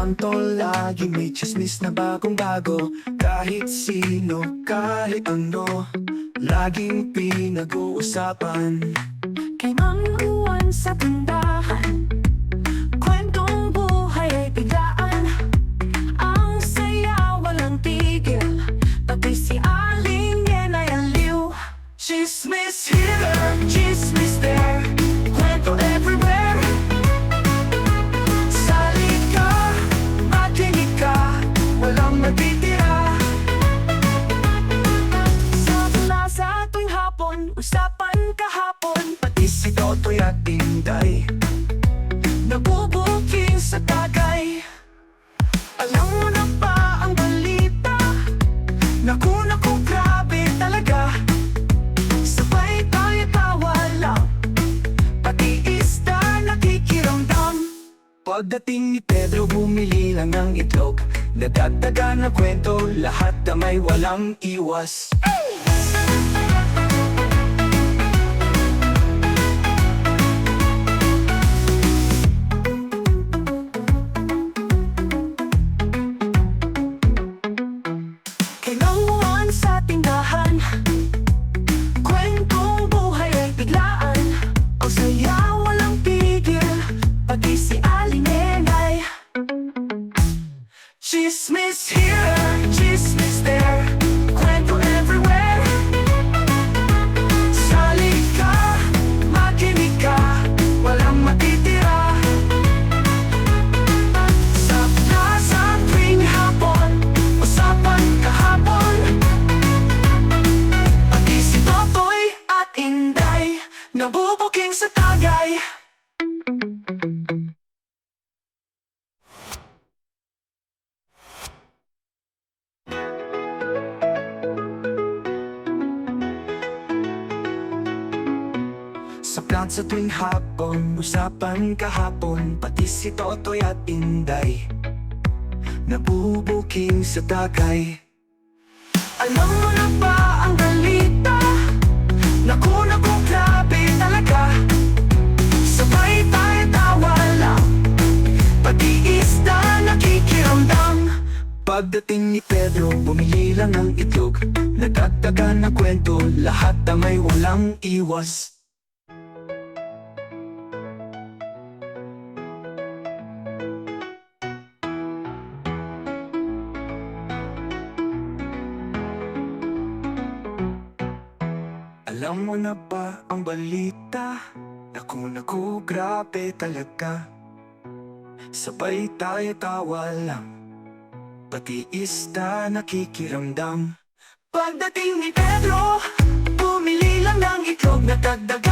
kwento, lagi may chismis na bagong-bago. Kahit sino, kahit ano, laging pinag-uusapan. Kay Mang Juan sa tindahan, kwentong buhay ay biglaan. Ang saya walang tigil, pati si Aling Yen ay aliw. Chismis here, chismis there, kwento everywhere. Sali ka, makinig ka, walang matitira. Sa plaza tuwing hapon, usapan kahapon, Pati si Totoy at Inday nabubuking sa tagay. alam mo na ba ang balita? Naku, naku, grabe talaga. Sabay tayo tawa lang, pati isda nakikiramdam. Pagdating ni Pedro, bumili lang ng itlog. Nadagdagan na kwento, lahat na may walang iwas. Kay Mang Juan sa tindahan, kwentong buhay ay biglaan. Ang saya walang pigil, pati si Aling Yen ay Chismis here, chismis there, kwento everywhere. Sali ka, makinig ka, walang matitira. Sa plaza tuwing hapon, usapan kahapon. Pati si Totoy at Inday nabubuking sa tagay. Sa plaza tuwing hapon, usapan kahapon. Pati si Totoy at Inday nabubuking sa tagay. Alam mo na ba ang balita? Naku, naku, grabe talaga. Sabay tayo tawa lang, pati isda nakikiramdam. Pagdating ni Pedro, bumili lang ng itlog. Nadagdagan ng kwento, lahat na may walang iwas. Alam mo na ba ang balita? Naku, naku, grabe talaga. Sabay tayo tawa lang, pati isda nakikiramdam. Pagdating ni Pedro, bumili lang ng itlog. Nadagdagan